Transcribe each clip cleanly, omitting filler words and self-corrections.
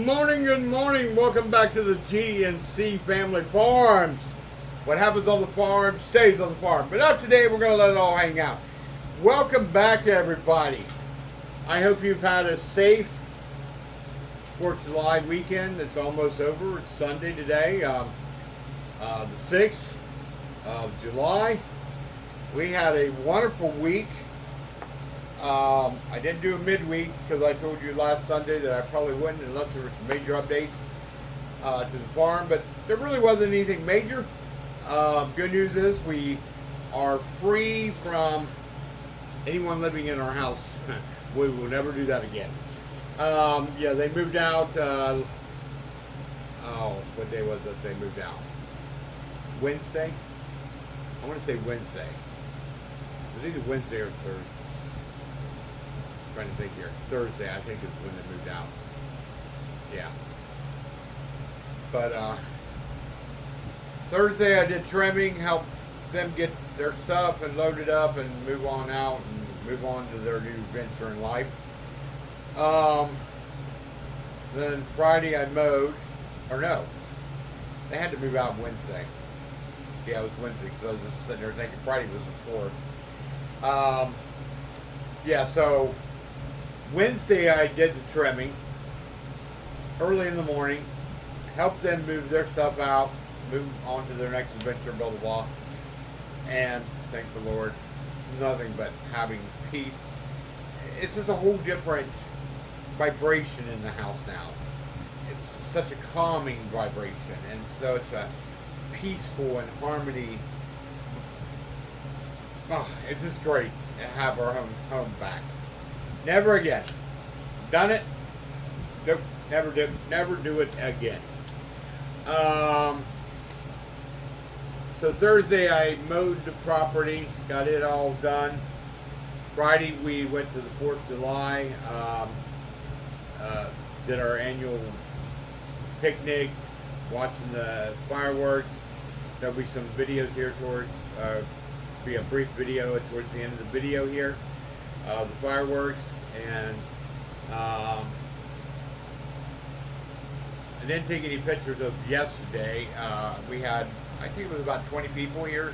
Good morning. Welcome back to the GNC Family Farms. What happens on the farm stays on the farm. But not today, we're going to let it all hang out. Welcome back, everybody. I hope you've had a safe 4th of July weekend. It's almost over. It's Sunday today, the 6th of July. We had a wonderful week. I didn't do a midweek because I told you last Sunday that I probably wouldn't unless there were some major updates to the farm, but there really wasn't anything major. Good news is we are free from anyone living in our house. We will never do that again. Yeah, they moved out. What day was it they moved out? Wednesday? I want to say Wednesday. It was either Wednesday or Thursday. Trying to think here. Thursday, I think, is when they moved out. Yeah. But Thursday I did trimming, helped them get their stuff and load it up and move on out and move on to their new venture in life. Then Friday I mowed, or no, they had to move out Wednesday. Yeah, it was Wednesday because I was just sitting there thinking Friday was the 4th. Yeah, so Wednesday I did the trimming early in the morning, helped them move their stuff out, move on to their next adventure, blah, blah, blah. And thank the Lord, nothing but having peace. It's just a whole different vibration in the house now. It's such a calming vibration, and so it's a peaceful and harmony. Oh, it's just great to have our home back. Never again. Done it. Nope. Never do it again. So Thursday I mowed the property, got it all done. Friday we went to the 4th of July, did our annual picnic, watching the fireworks. There'll be some videos here towards, be a brief video towards the end of the video here. The fireworks, and I didn't take any pictures of yesterday. We had, I think it was about 20 people here,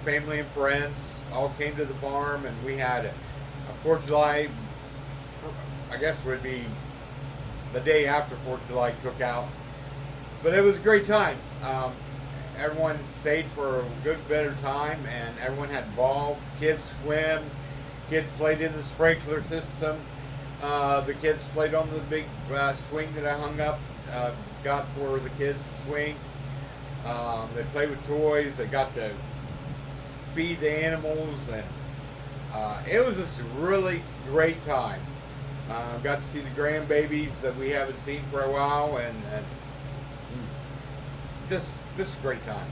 family and friends, all came to the farm, and we had a 4th of July, I guess it would be the day after 4th of July cookout, but it was a great time. Everyone stayed for a good bit of time, and everyone had involved. Kids swim. Kids played in the sprinkler system. The kids played on the big swing that I hung up, got for the kids to swing. They played with toys. They got to feed the animals, and it was just a really great time. Got to see the grandbabies that we haven't seen for a while, and just a great time.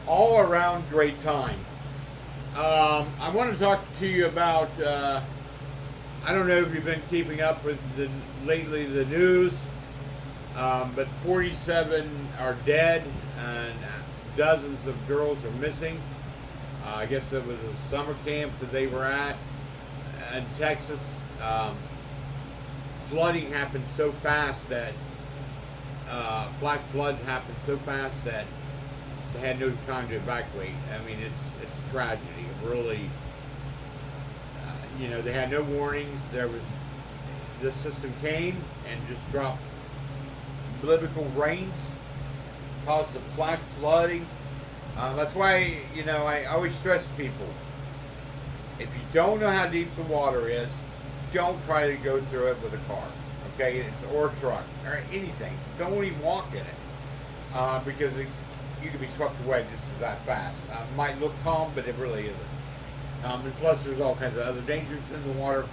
All around great time. I want to talk to you about, I don't know if you've been keeping up with lately the news, but 47 are dead and dozens of girls are missing. I guess it was a summer camp that they were at in Texas. Flooding happened so fast that, flash flood happened so fast that they had no time to evacuate. I mean, it's a tragedy. It really, they had no warnings. This system came and just dropped biblical rains, caused the flash flooding. That's why, I always stress to people, if you don't know how deep the water is, don't try to go through it with a car, okay? Or a truck, or anything. Don't even walk in it, because you can be swept away just that fast. It might look calm, but it really isn't. And plus, there's all kinds of other dangers in the water.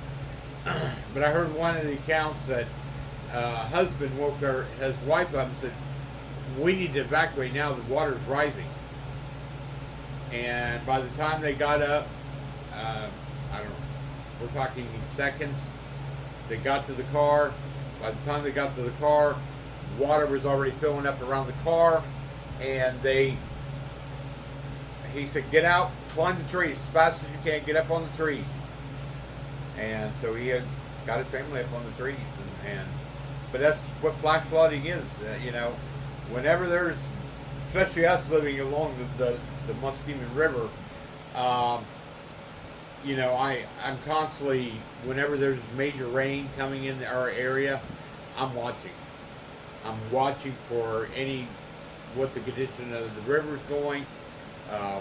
But I heard one of the accounts that husband woke his wife up and said, "We need to evacuate now. The water's rising." And by the time they got up, I don't know, we're talking seconds. They got to the car. By the time they got to the car, water was already filling up around the car, and he said, "Get out, climb the trees as fast as you can. Get up on the trees." And so he had got his family up on the trees, and but that's what flash flooding is. Whenever there's, especially us living along the Muskegon River, um, I'm constantly, whenever there's major rain coming in our area, I'm watching. I'm watching for what the condition of the river is going, uh,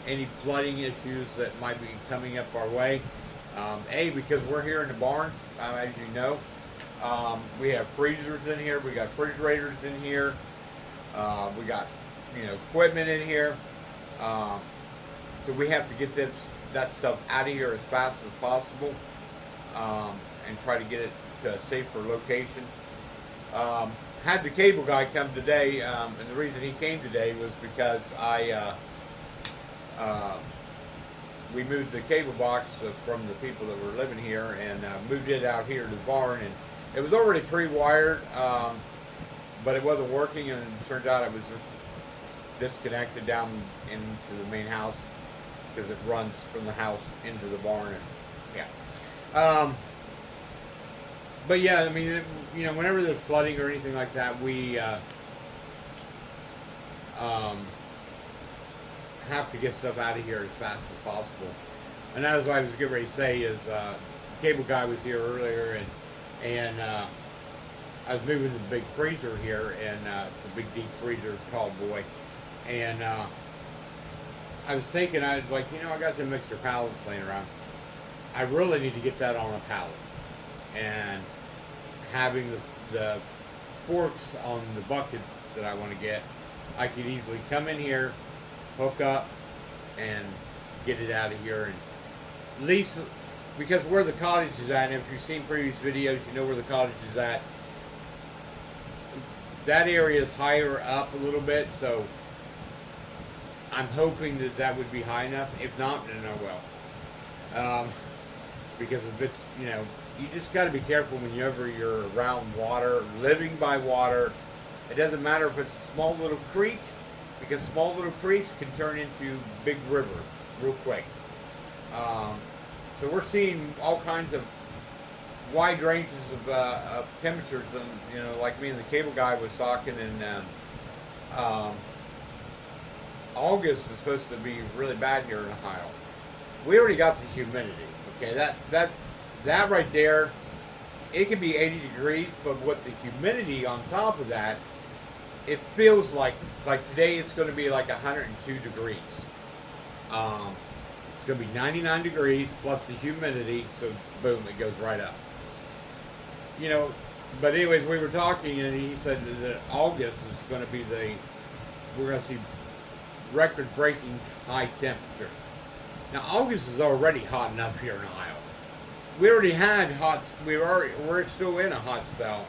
any flooding issues that might be coming up our way. Because we're here in the barn, as you know, we have freezers in here, we got refrigerators in here, we got equipment in here, um, so we have to get that stuff out of here as fast as possible, and try to get it to a safer location. Had the cable guy come today, and the reason he came today was because we moved the cable box from the people that were living here, and moved it out here to the barn, and it was already pre-wired, but it wasn't working, and it turns out it was just disconnected down into the main house because it runs from the house into the barn, and yeah. But yeah, I mean, whenever there's flooding or anything like that, we have to get stuff out of here as fast as possible. And that's what I was getting ready to say is, cable guy was here earlier, and I was moving the big freezer here, and the big deep freezer, tall boy, and I was thinking, I was like, I got some mixer pallets laying around. I really need to get that on a pallet, and having the forks on the bucket that I want to get, I could easily come in here, hook up, and get it out of here. And at least, because where the cottage is at, and if you've seen previous videos, you know where the cottage is at. That area is higher up a little bit, so I'm hoping that would be high enough. If not, then I will. Because if it's, you just got to be careful whenever you're around water, living by water. It doesn't matter if it's a small little creek, because small little creeks can turn into big rivers real quick. So we're seeing all kinds of wide ranges of temperatures, and like me and the cable guy was talking, and August is supposed to be really bad here in Ohio. We already got the humidity. Okay, that right there, it can be 80 degrees, but with the humidity on top of that, it feels like today it's going to be like 102 degrees. It's going to be 99 degrees plus the humidity, so boom, it goes right up. But anyways, we were talking, and he said that August is going to be we're going to see record-breaking high temperatures. Now, August is already hot enough here in Ohio. We already had we're still in a hot spell.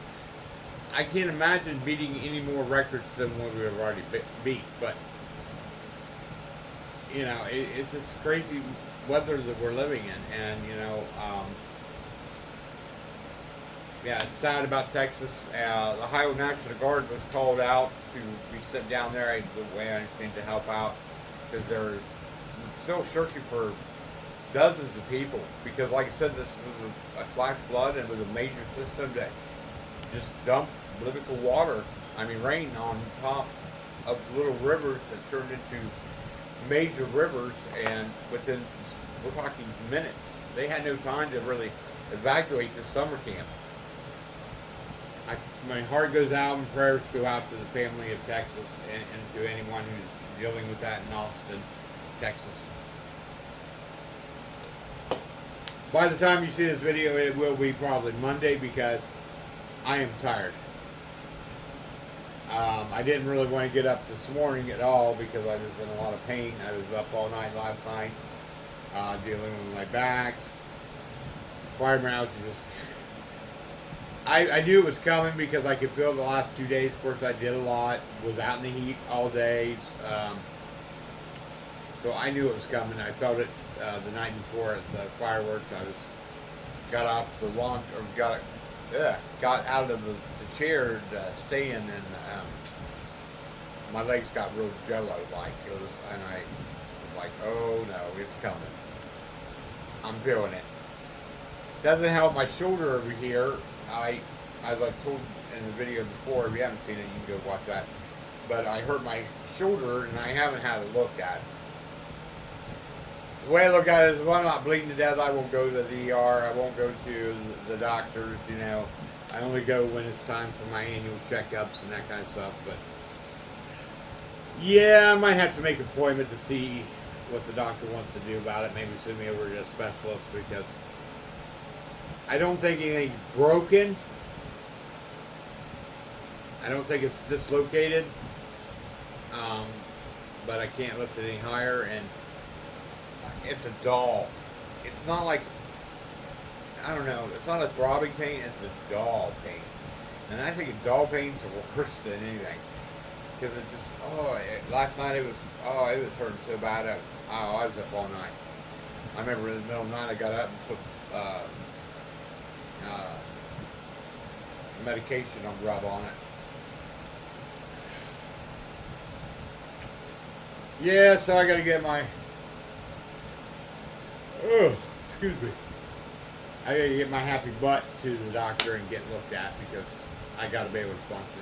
I can't imagine beating any more records than what we've already beat. But, it's just crazy weather that we're living in. And, yeah, it's sad about Texas. The Ohio National Guard was called out to be sent down there, the way I understand, to help out, because they're still searching for dozens of people. Because, like I said, this was a flash flood, and it was a major system that just dumped little water, rain on top of little rivers that turned into major rivers, and we're talking minutes. They had no time to really evacuate this summer camp. My heart goes out, and prayers go out to the family of Texas, and to anyone who's dealing with that in Austin, Texas. By the time you see this video, it will be probably Monday, because I am tired. I didn't really want to get up this morning at all because I was in a lot of pain. I was up all night last night, dealing with my back. Fibromyalgia just... I knew it was coming because I could feel the last 2 days. Of course, I did a lot, was out in the heat all day. So I knew it was coming. I felt it the night before at the fireworks. Got off the lawn, or got out of the chair staying, and my legs got real jello-like. And I was like, oh no, it's coming. I'm feeling it. Doesn't help my shoulder over here. As I told in the video before. If you haven't seen it, you can go watch that. But I hurt my shoulder, and I haven't had it looked at. The way I look at it is, if I'm not bleeding to death, I won't go to the ER. I won't go to the doctors. You know, I only go when it's time for my annual checkups and that kind of stuff. But yeah, I might have to make an appointment to see what the doctor wants to do about it. Maybe send me over to a specialist, because I don't think anything's broken. I don't think it's dislocated. But I can't lift it any higher, and it's a dull. It's not like, I don't know, it's not a throbbing pain, it's a dull pain. And I think a dull pain's worse than anything. Because it just, last night it was hurting so bad. I was up all night. I remember in the middle of the night I got up and put medication on rub on it. Yeah, so I gotta get my, excuse me. I gotta get my happy butt to the doctor and get looked at, because I gotta be able to function.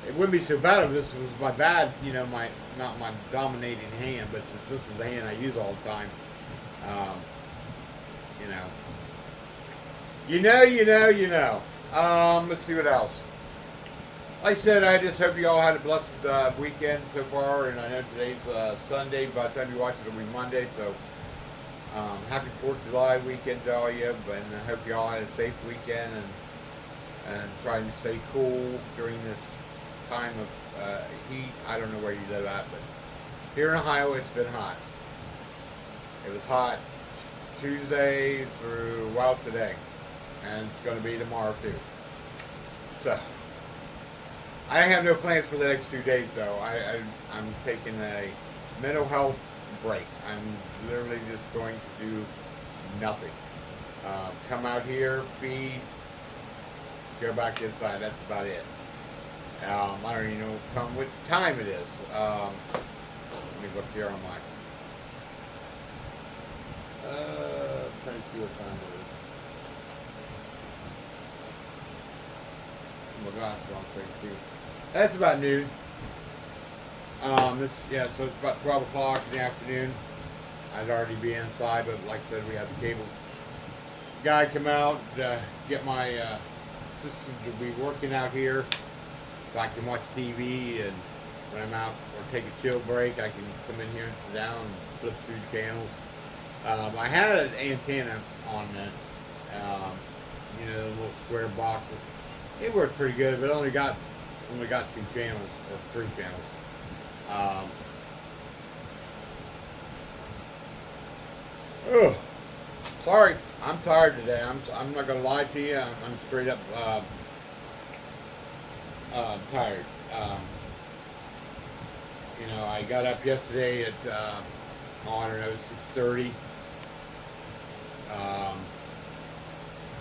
It wouldn't be so bad if this was my bad, you know, not my dominating hand, but since this is the hand I use all the time, you know. Let's see what else. Like I said, I just hope you all had a blessed weekend so far, and I know today's Sunday. By the time you watch it, it'll be Monday, so happy 4th of July weekend to all you, and I hope you all had a safe weekend, and trying to stay cool during this time of heat. I don't know where you live at, but here in Ohio, it's been hot. It was hot Tuesday through, today, and it's going to be tomorrow too. So I have no plans for the next 2 days, though. I'm taking a mental health break. I'm literally just going to do nothing. Come out here, feed, go back inside. That's about it. I don't even know what time it is. Let me look here on my. Trying to see what time it is. Oh my gosh, I'm trying to. That's about noon. So it's about 12 o'clock in the afternoon. I'd already be inside, but like I said, we had the cable guy come out, get my system to be working out here, so I can watch TV, and when I'm out or take a chill break, I can come in here and sit down and flip through channels. I had an antenna on it, the little square boxes. It worked pretty good, but only got 2 channels, or 3 channels. Sorry, I'm tired today. I'm not gonna lie to you. I'm straight up tired. I got up yesterday at I don't know, 6:30.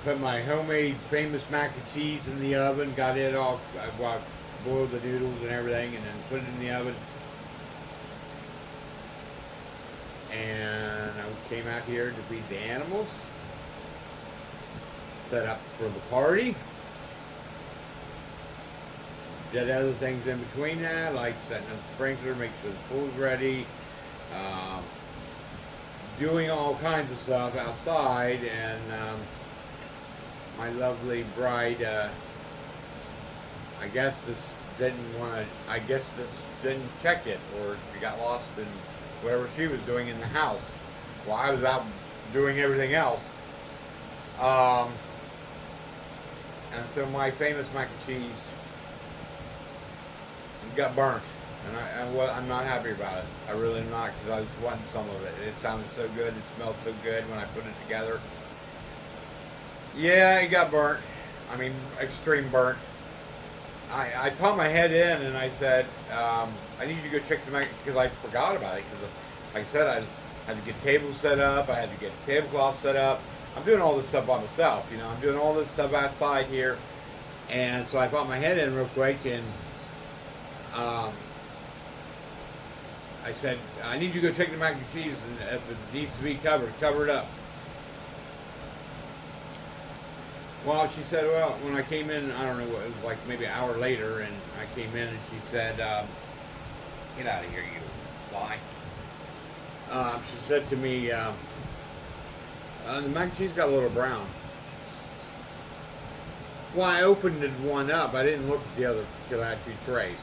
Put my homemade famous mac and cheese in the oven. Got it all. I boiled the noodles and everything, and then put it in the oven. And I came out here to feed the animals. Set up for the party. Did other things in between that, like setting up the sprinkler, make sure the pool's ready. Doing all kinds of stuff outside, and my lovely bride, I guess this didn't check it, or she got lost in whatever she was doing in the house while I was out doing everything else. And so my famous mac and cheese got burnt, and I'm not happy about it. I really am not, because I was wanting some of it. It sounded so good, it smelled so good when I put it together. Yeah, it got burnt. I mean, extreme burnt. I popped my head in and I said, I need you to go check the mac, because I forgot about it. Because, like I said, I had to get tables set up. I had to get tablecloth set up. I'm doing all this stuff by myself. I'm doing all this stuff outside here. And so I popped my head in real quick, and I said, I need you to go check the mac and cheese, and if it needs to be covered, cover it up. Well, she said, well, when I came in, I don't know, it was like maybe an hour later, and I came in and she said, get out of here, you fly. She said to me, the mac and cheese got a little brown. Well, I opened one up. I didn't look at the other because I had two trays.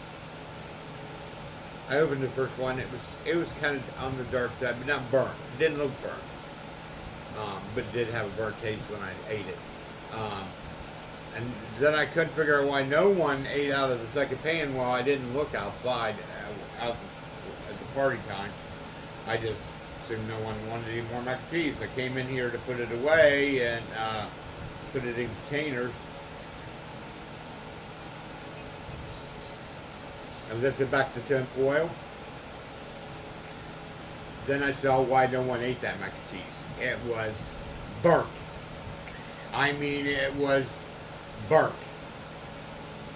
I opened the first one. It was kind of on the dark side, but not burnt. It didn't look burnt, but it did have a burnt taste when I ate it. And then I couldn't figure out why no one ate out of the second pan while I didn't look outside out at the party time. I just assumed no one wanted to eat more mac and cheese. I came in here to put it away and put it in containers. I zipped it back to tin foil. Then I saw why no one ate that mac and cheese. It was burnt. I mean, it was burnt.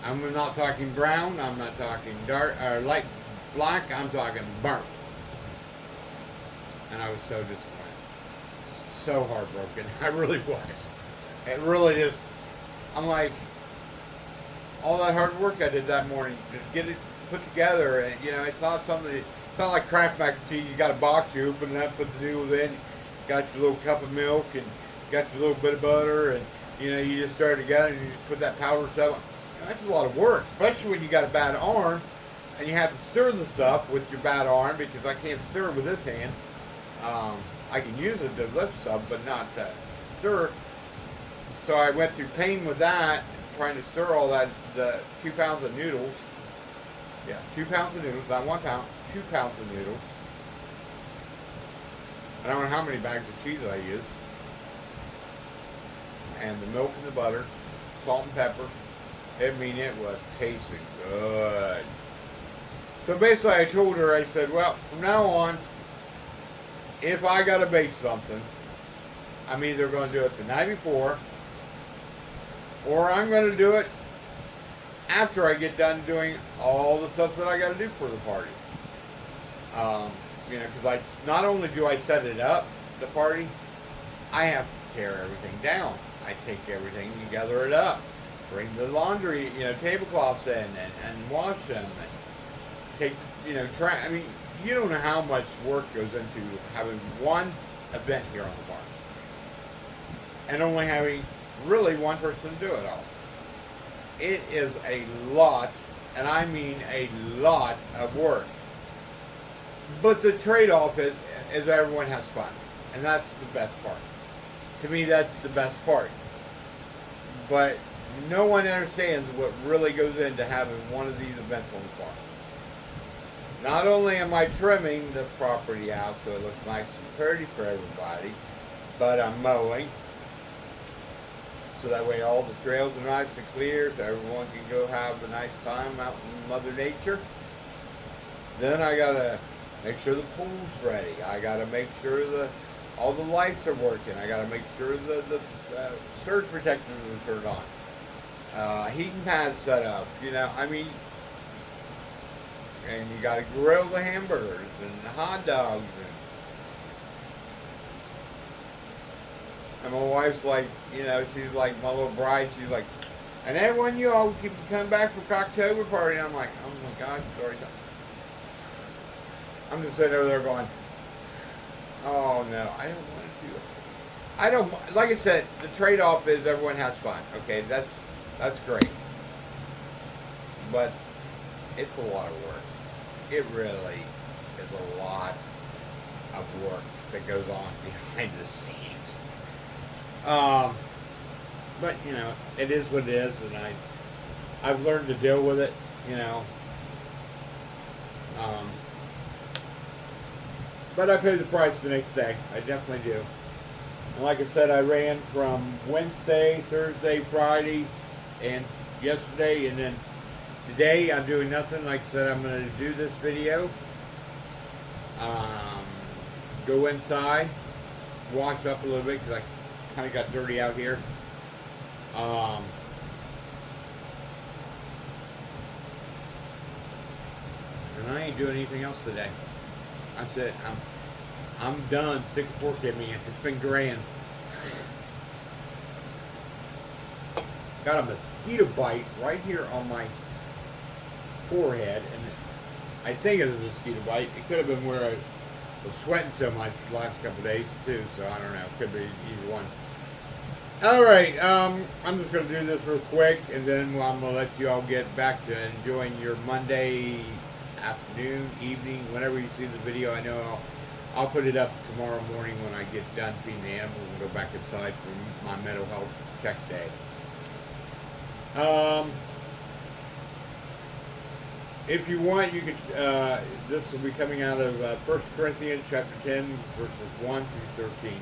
I'm not talking brown. I'm not talking dark or light black. I'm talking burnt. And I was so disappointed, so heartbroken. I really was. It really just. I'm like, all that hard work I did that morning to get it put together, and it's not something. It's not like Kraft mac and cheese. You got a box, you open it up, put the noodles in, got your little cup of milk, and got your little bit of butter, and you just stir it together, and you just put that powder stuff on. That's a lot of work, especially when you got a bad arm, and you have to stir the stuff with your bad arm because I can't stir with this hand. I can use it to lift stuff, but not stir. So I went through pain with that, trying to stir all that, the 2 pounds of noodles. Yeah, 2 pounds of noodles, not 1 pound, 2 pounds of noodles. I don't know how many bags of cheese I used. And the milk and the butter, salt and pepper. I mean, it was tasting good. So basically I told her, I said, well, from now on, if I gotta bake something, I'm either gonna do it the night before, or I'm gonna do it after I get done doing all the stuff that I gotta do for the party. Because not only do I set it up, the party, I have to tear everything down. I take everything and gather it up, bring the laundry, tablecloths in and wash them, and take, trash. I mean, you don't know how much work goes into having one event here on the farm, and only having really one person do it all. It is a lot, and I mean a lot of work. But the trade-off is everyone has fun, and that's the best part. To me, that's the best part. But no one understands what really goes into having one of these events on the farm. Not only am I trimming the property out so it looks nice and pretty for everybody, but I'm mowing. So that way all the trails are nice and clear so everyone can go have a nice time out in Mother Nature. Then I gotta make sure the pool's ready. I gotta make sure all the lights are working. I gotta make sure the surge protectors are turned on. Heating pads set up, and you gotta grill the hamburgers and the hot dogs. And my wife's like, she's like my little bride. She's like, and everyone you all keep coming back for October party. And I'm like, oh my gosh, sorry. I'm just sitting over there going, oh no, I don't want to do it. I don't, like I said, the trade-off is everyone has fun. Okay, that's great. But it's a lot of work. It really is a lot of work that goes on behind the scenes. But it is what it is, and I've learned to deal with it. But I pay the price the next day. I definitely do. And like I said, I ran from Wednesday, Thursday, Friday, and yesterday, and then today I'm doing nothing. Like I said, I'm going to do this video. Go inside, wash up a little bit because I kind of got dirty out here. And I ain't doing anything else today. I said, I'm done. Stick a fork in me. It's been grand. got a mosquito bite right here on my forehead, and I think it was a mosquito bite. It could have been where I was sweating so much the last couple of days too, so I don't know. It could be either one. All right, I'm just going to do this real quick, and then I'm going to let you all get back to enjoying your Monday afternoon, evening, whenever you see the video. I know I'll put it up tomorrow morning when I get done feeding the animals and go back inside for my mental health check day. If you want, you could. This will be coming out of 1 Corinthians chapter 10, verses 1 through 13.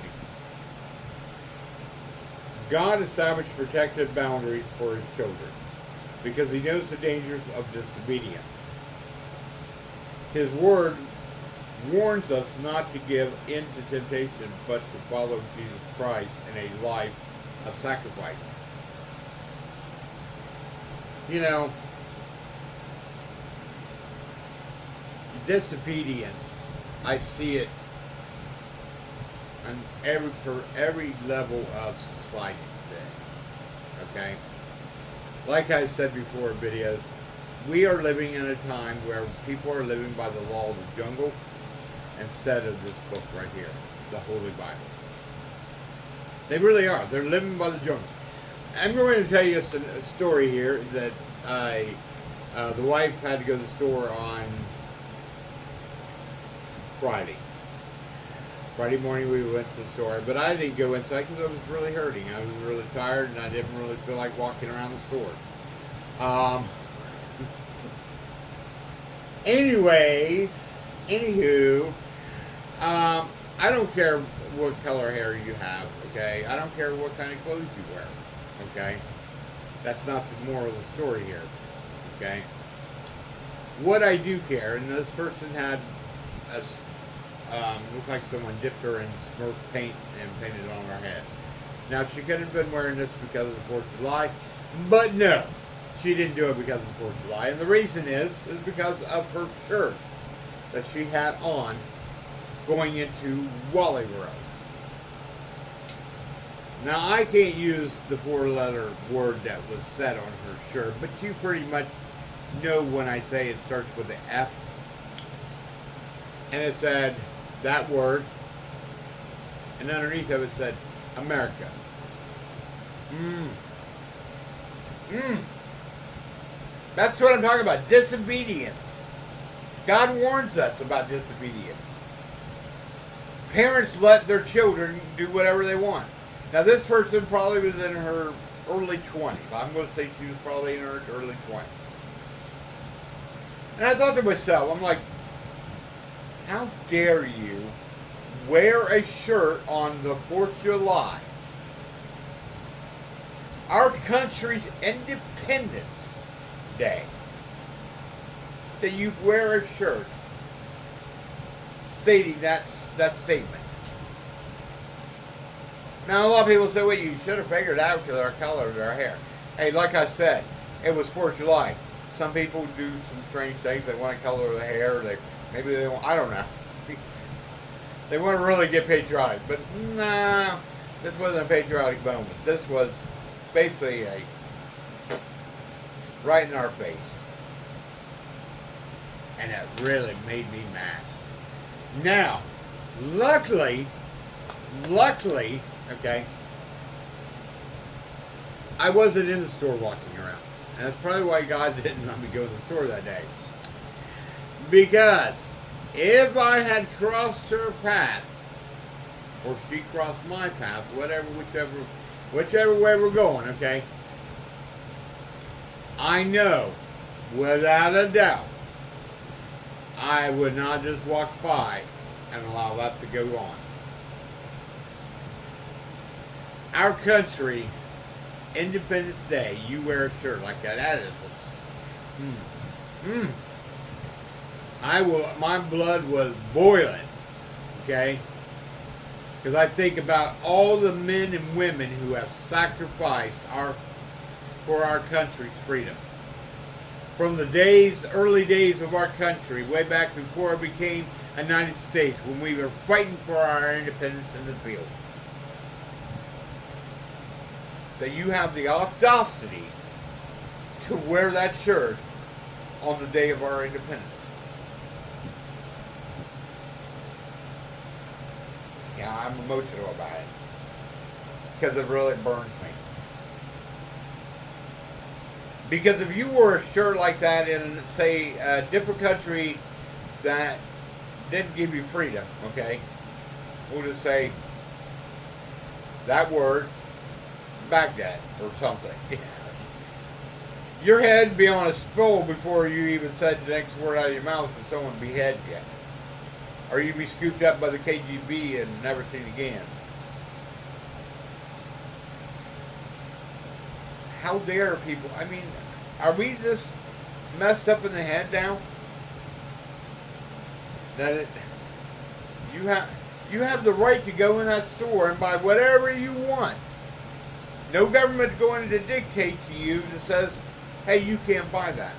God established protective boundaries for his children because he knows the dangers of disobedience. His word warns us not to give in to temptation, but to follow Jesus Christ in a life of sacrifice. You know, disobedience, I see it on every level of society today. Okay? Like I said before in videos, we are living in a time where people are living by the law of the jungle instead of this book right here, the Holy Bible. They really are. They're living by the jungle. I'm going to tell you a story here that the wife had to go to the store on Friday morning we went to the store, but I didn't go inside because I was really hurting. I was really tired and I didn't really feel like walking around the store. Anywho, I don't care what color hair you have, okay? I don't care what kind of clothes you wear, okay? That's not the moral of the story here, okay? What I do care, and this person had looked like someone dipped her in Smurf paint and painted it on her head. Now, she could have been wearing this because of the 4th of July, but no, she didn't do it because of the 4th of July. And the reason is because of her shirt that she had on going into Wally Road. Now, I can't use the 4-letter word that was said on her shirt, but you pretty much know when I say it starts with an F. And it said that word, and underneath of it said America. That's what I'm talking about, disobedience. God warns us about disobedience. Parents let their children do whatever they want. Now, this person probably was in her early 20s. I'm going to say she was probably in her early 20s. And I thought to myself, I'm like, how dare you wear a shirt on the 4th of July, our country's Independence Day, that you wear a shirt stating that statement. Now, a lot of people say, well, you should have figured out because our color of our hair. Hey, like I said, it was 4th of July. Some people do some strange things. They want to color their hair. Maybe they want, I don't know. They want to really get patriotic. But nah, this wasn't a patriotic moment. This was basically a right in our face. And it really made me mad. Now, luckily, okay, I wasn't in the store walking around. And that's probably why God didn't let me go to the store that day. Because if I had crossed her path, or she crossed my path, whichever way we're going, okay, I know, without a doubt, I would not just walk by and allow that to go on. Our country, Independence Day, you wear a shirt like that. That is my blood was boiling, okay? Because I think about all the men and women who have sacrificed for our country's freedom. From the early days of our country, way back before it became a United States, when we were fighting for our independence in the field. that you have the audacity to wear that shirt on the day of our independence. Yeah, I'm emotional about it because it really burns me. Because if you wore a shirt like that in, say, a different country that didn't give you freedom, okay, we'll just say that word, Baghdad, or something. Your head would be on a spill before you even said the next word out of your mouth and someone behead you. Or you'd be scooped up by the KGB and never seen again. How dare people? I mean, are we just messed up in the head now? That you have the right to go in that store and buy whatever you want. No government going to dictate to you that says, hey, you can't buy that.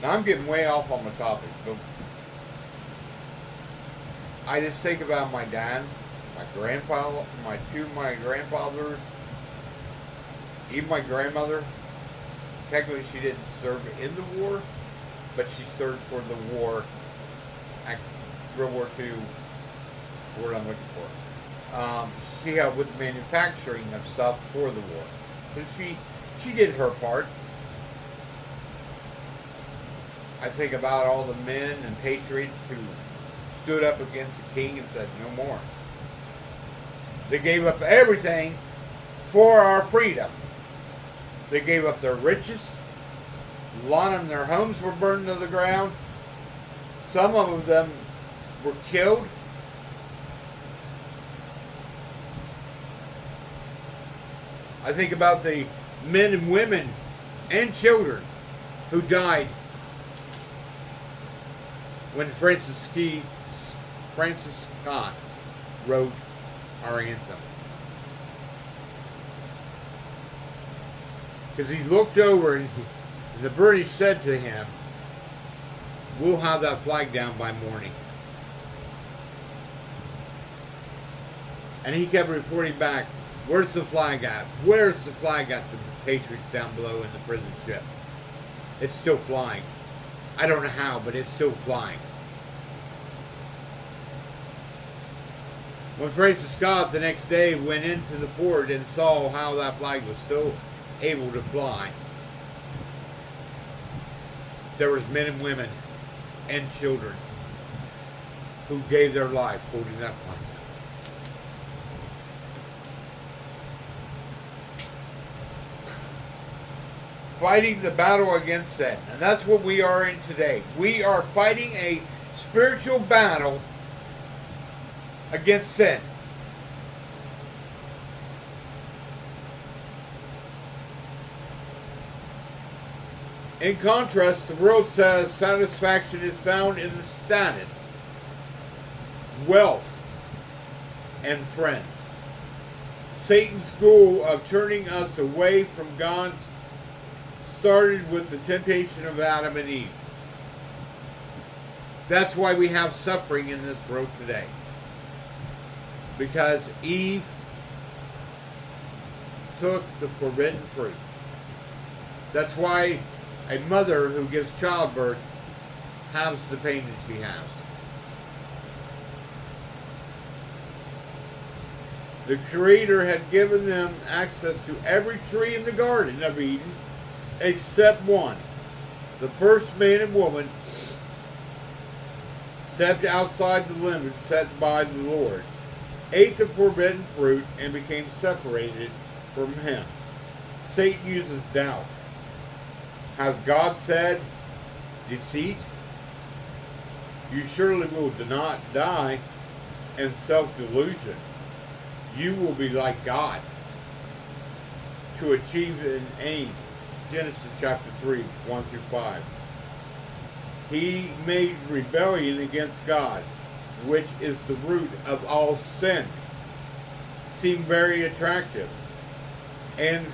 Now I'm getting way off on the topic, but I just think about my dad, my grandfather, my grandfathers, even my grandmother. Technically, she didn't serve in the war, but she served for the war, World War II, word I'm looking for. She helped with the manufacturing of stuff for the war. So she did her part. I think about all the men and patriots who stood up against the king and said, no more. They gave up everything for our freedom. They gave up their riches. A lot of them, their homes were burned to the ground. Some of them were killed. I think about the men and women and children who died when Francis Scott wrote our anthem. Because he looked over and the British said to him, we'll have that flag down by morning. And he kept reporting back, where's the flag at? Where's the flag at? The Patriots down below in the prison ship. It's still flying. I don't know how, but it's still flying. When Francis Scott the next day went into the port and saw how that flag was still able to fly, there was men and women and children who gave their life holding that flag. Fighting the battle against sin. And that's what we are in today. We are fighting a spiritual battle against sin. In contrast, the world says satisfaction is found in the status, wealth, and friends. Satan's goal of turning us away from God started with the temptation of Adam and Eve. That's why we have suffering in this world today. Because Eve took the forbidden fruit. That's why a mother who gives childbirth has the pain that she has. The Creator had given them access to every tree in the Garden of Eden except one. The first man and woman stepped outside the limits set by the Lord, ate the forbidden fruit, and became separated from Him. Satan uses doubt. Has God said deceit? You surely will not die, and self-delusion. You will be like God. To achieve an aim. Genesis chapter 3, 1 through 5. He made rebellion against God, which is the root of all sin, seem very attractive. And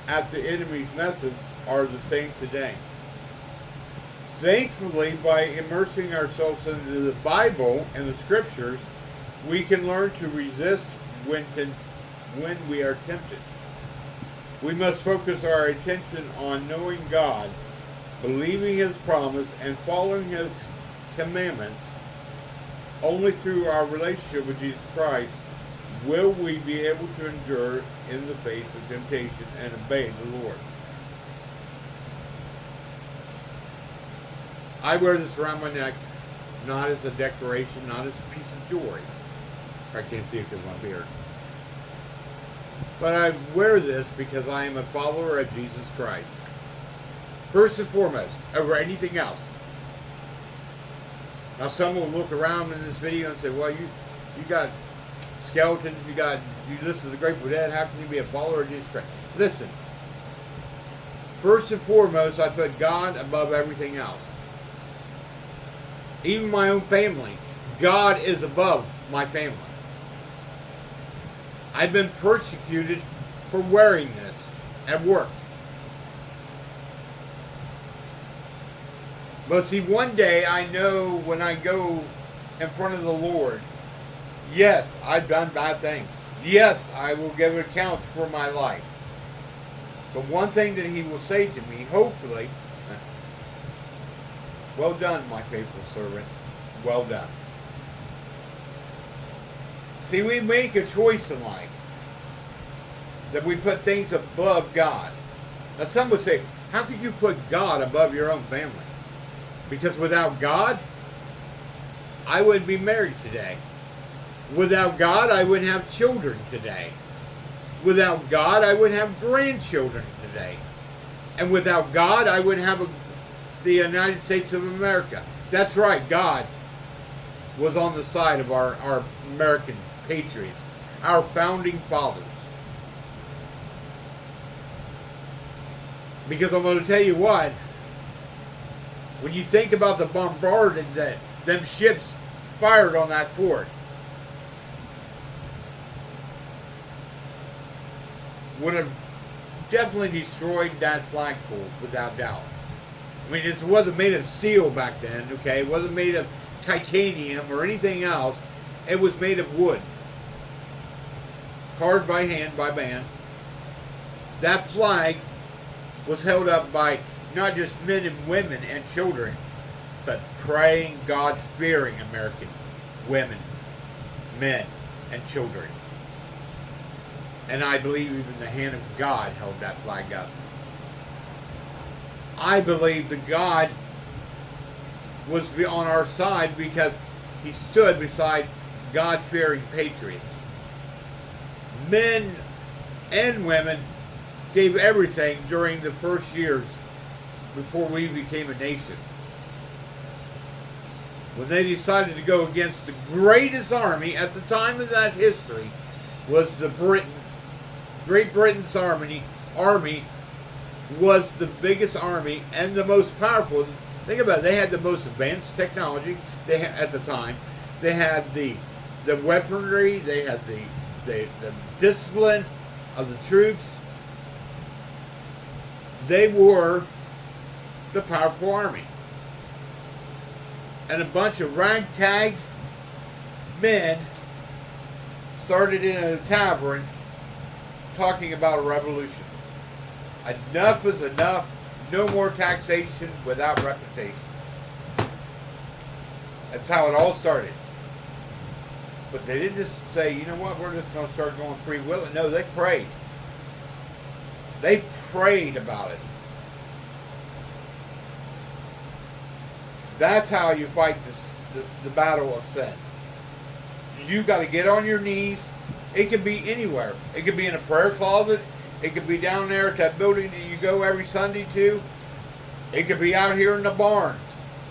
at the enemy's methods are the same today. Thankfully, by immersing ourselves into the Bible and the Scriptures, we can learn to resist when when we are tempted. We must focus our attention on knowing God, believing His promise, and following His commandments. Only through our relationship with Jesus Christ will we be able to endure in the face of temptation and obey the Lord. I wear this around my neck, not as a decoration, not as a piece of jewelry. I can't see it because of my beard. But I wear this because I am a follower of Jesus Christ. First and foremost, over anything else. Now some will look around in this video and say, well, you got skeletons, you listen to the Grateful Dead, how can you be a follower of Jesus Christ? Listen, first and foremost, I put God above everything else. Even my own family, God is above my family. I've been persecuted for wearing this at work. But see, one day I know when I go in front of the Lord, yes, I've done bad things. Yes, I will give account for my life. But one thing that He will say to me, hopefully, well done, my faithful servant. Well done. See, we make a choice in life that we put things above God. Now some would say, how could you put God above your own family? Because without God, I wouldn't be married today. Without God, I wouldn't have children today. Without God, I wouldn't have grandchildren today. And without God, I wouldn't have the United States of America. That's right, God was on the side of our American patriots, our founding fathers. Because I'm going to tell you what, when you think about the bombardment that them ships fired on that fort, would have definitely destroyed that flagpole without doubt. I mean, it wasn't made of steel back then, okay? It wasn't made of titanium or anything else. It was made of wood. Carved by hand, by man. That flag was held up by not just men and women and children, but praying, God-fearing American women, men, and children. And I believe even the hand of God held that flag up. I believe that God was on our side because He stood beside God-fearing patriots. Men and women gave everything during the first years before we became a nation. When they decided to go against the greatest army at the time of that history was Great Britain's army was the biggest army and the most powerful. Think about it, they had the most advanced technology at the time. They had the weaponry, they had the discipline of the troops. They were the powerful army. And a bunch of ragtag men started in a tavern talking about a revolution. Enough is enough. No more taxation without reputation. That's how it all started. But they didn't just say, you know what, we're just going to start going free will. No, they prayed. They prayed about it. That's how you fight the battle of sin. You got to get on your knees. It could be anywhere. It could be in a prayer closet. It could be down there at that building that you go every Sunday to. It could be out here in the barn.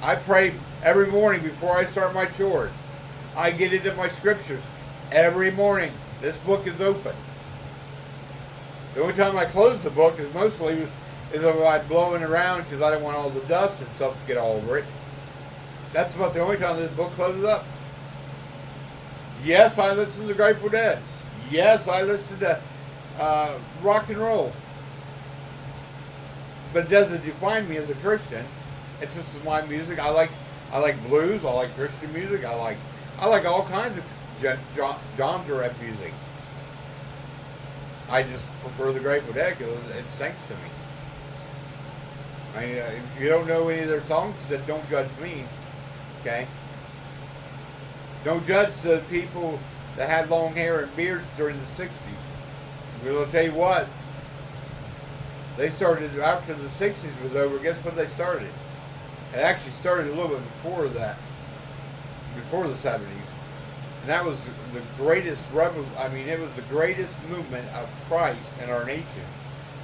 I pray every morning before I start my chores. I get into my scriptures every morning. This book is open. The only time I close the book is mostly if I'm blowing around because I don't want all the dust and stuff to get all over it. That's about the only time this book closes up. Yes, I listen to the Grateful Dead. Yes, I listen to rock and roll. But it doesn't define me as a Christian. It's just my music. I like blues. I like Christian music. I like all kinds of genre of music. I just prefer the Grateful Dead because it sings to me. If you don't know any of their songs, then don't judge me. Okay? Don't judge the people that had long hair and beards during the 60s. Well, I'll tell you what. They started after the 60s was over. Guess when they started? It actually started a little bit before that. Before the 70s. And that was the greatest it was the greatest movement of Christ in our nation.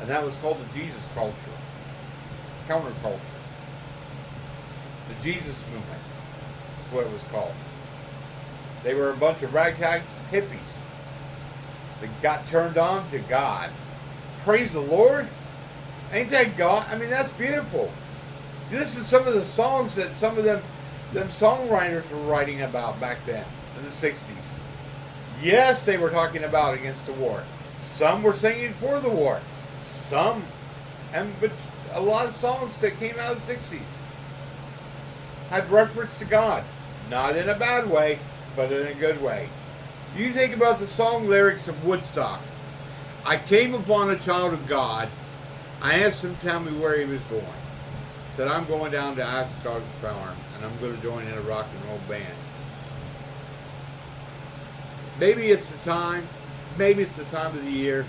And that was called the Jesus culture. Counterculture. The Jesus movement. That's what it was called. They were a bunch of ragtag hippies that got turned on to God. Praise the Lord. Ain't that God? I mean, that's beautiful. This is some of the songs that some of them songwriters were writing about back then in the 60s. Yes, they were talking about against the war. Some were singing for the war. But a lot of songs that came out of the 60s had reference to God. Not in a bad way, but in a good way. You think about the song lyrics of Woodstock. I came upon a child of God. I asked him to tell me where he was going. Said, I'm going down to Ascot Farm, and I'm going to join in a rock and roll band. Maybe it's the time of the year,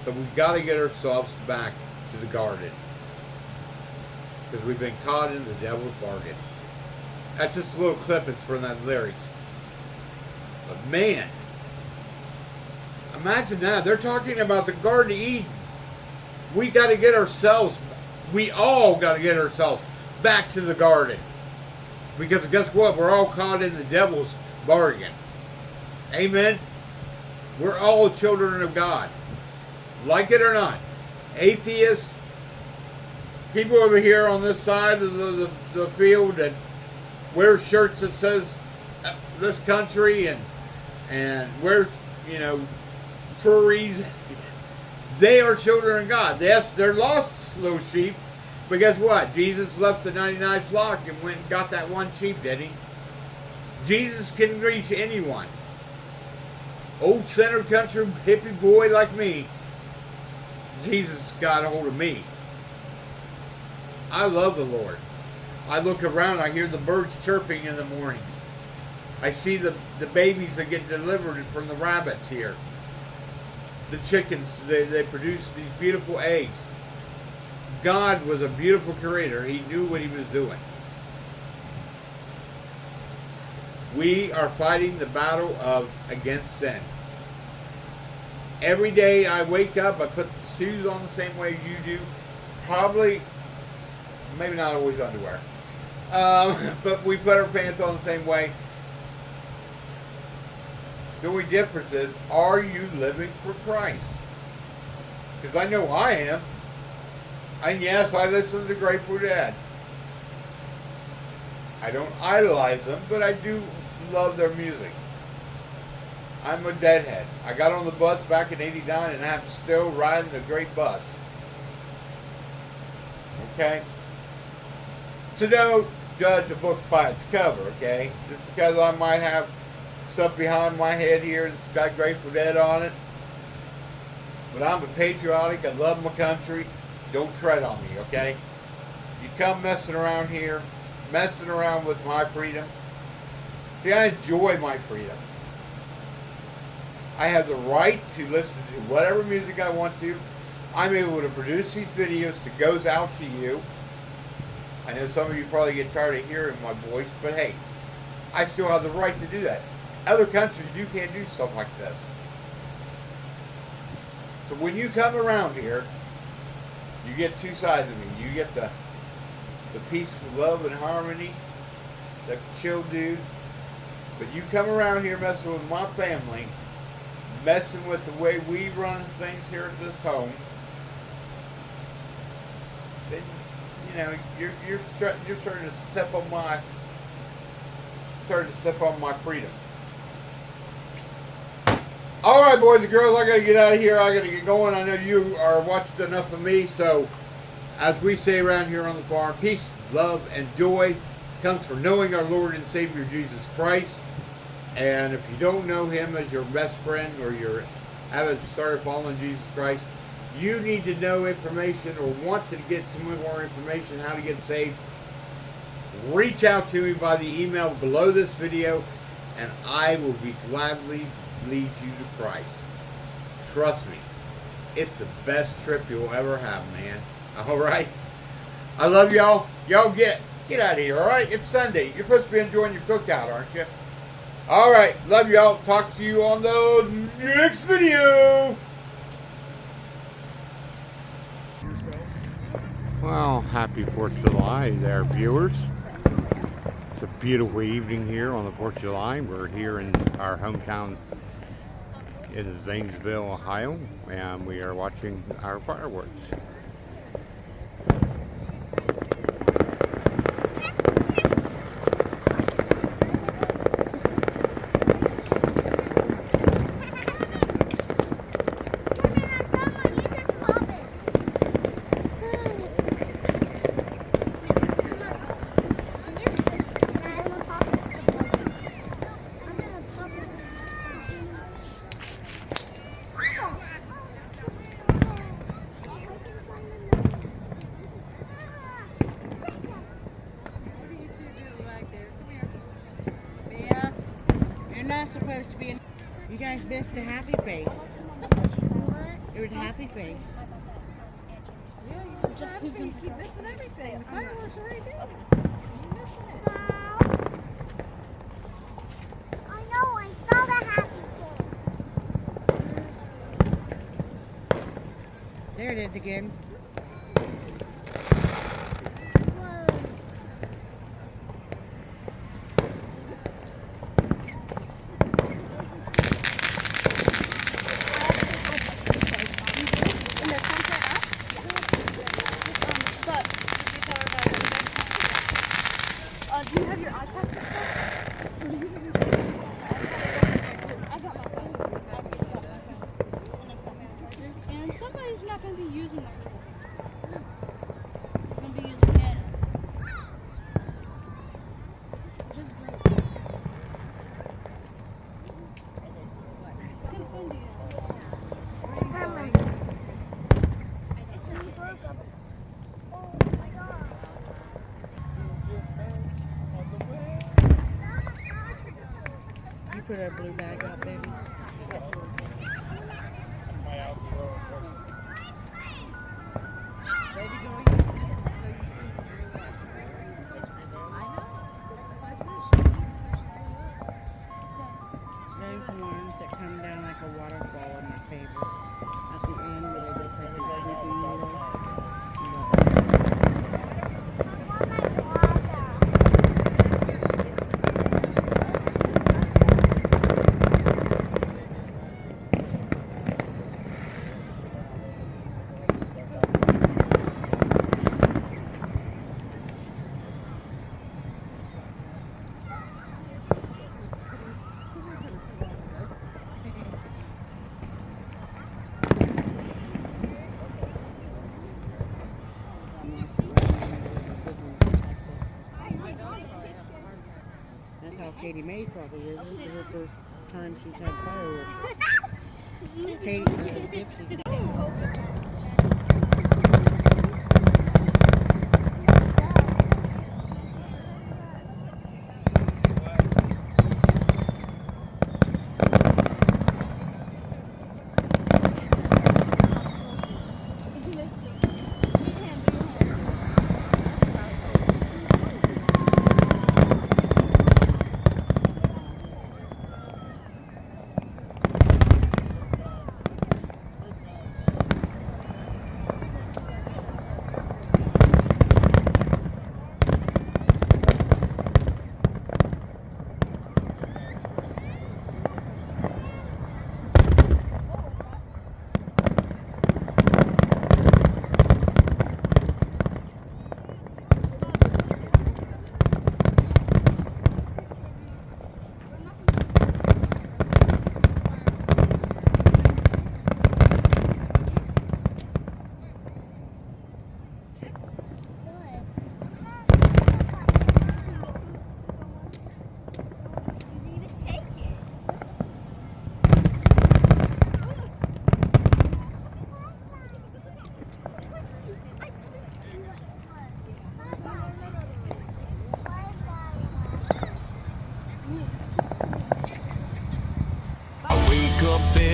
but we've got to get ourselves back to the garden. Because we've been caught in the devil's bargain. That's just a little clip from that lyrics. But man, imagine that. They're talking about the Garden of Eden. We all got to get ourselves back to the garden. Because guess what? We're all caught in the devil's bargain. Amen? We're all children of God. Like it or not. Atheists, people over here on this side of the field that wear shirts that says this country and wear, furries. They are children of God. Yes, they're lost little sheep. But guess what? Jesus left the 99 flock and went and got that one sheep, did he? Jesus can reach anyone. Old center country hippie boy like me, Jesus got a hold of me. I love the Lord. I look around, I hear the birds chirping in the mornings. I see the babies that get delivered from the rabbits here. The chickens, they produce these beautiful eggs. God was a beautiful creator. He knew what he was doing. We are fighting the battle against sin. Every day I wake up, I put the shoes on the same way you do. Probably, maybe not always underwear. But we put our pants on the same way. The only difference is, are you living for Christ? Because I know I am. And yes, I listen to Grateful Dead. I don't idolize them, but I do love their music. I'm a deadhead. I got on the bus back in '89 and I'm still riding a great bus. Okay? So don't judge a book by its cover, okay? Just because I might have stuff behind my head here that's got Grateful Dead on it. But I'm a patriotic. I love my country. Don't tread on me, okay? You come messing around here, messing around with my freedom. See, I enjoy my freedom. I have the right to listen to whatever music I want to. I'm able to produce these videos that goes out to you. I know some of you probably get tired of hearing my voice, but hey, I still have the right to do that. Other countries, you can't do stuff like this. So when you come around here, you get two sides of me. You get the peaceful love and harmony, the chill dude. But you come around here messing with my family, messing with the way we run things here at this home, then you're starting to step on my freedom. All right, boys and girls, I got to get out of here. I got to get going. I know you are watching enough of me, so as we say around here on the farm, peace, love, and joy comes from knowing our Lord and Savior Jesus Christ. And if you don't know him as your best friend or your haven't started following Jesus Christ, you need to know information or want to get some more information how to get saved, reach out to me by the email below this video, and I will be gladly lead you to Christ. Trust me, it's the best trip you'll ever have, man. All right? I love y'all. Y'all get out of here, all right? It's Sunday. You're supposed to be enjoying your cookout, aren't you? All right. Love y'all. Talk to you on the next video. Well, happy 4th of July there, viewers. It's a beautiful evening here on the 4th of July. We're here in our hometown in Zanesville, Ohio, and we are watching our fireworks. Not supposed to be in. You guys missed a happy face. It was a happy face. Yeah, you're just happy. You keep missing everything. The fireworks are right there. You're missing it. I know, I saw the happy face. There it is again. Do you have your iPad? I got my phone. And somebody's not going to be using my phone. It's going to be using Anna's. Just bring it. What kind of phone do you have? You put our blue bag out, baby. Baby, go eat. Those ones that come down like a waterfall are my favorite. At the end where they just have the creepy needle. That's how Katie May probably is. This is the first time she's had fireworks. Kate, Dipsy.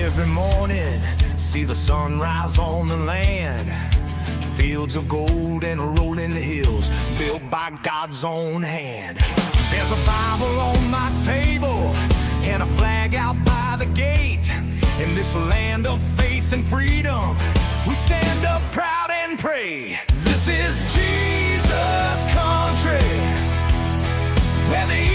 every morning, see the sunrise on the land. Fields of gold and rolling hills built by God's own hand. There's a Bible on my table and a flag out by the gate. In this land of faith and freedom, we stand up proud and pray. This is Jesus' country, where the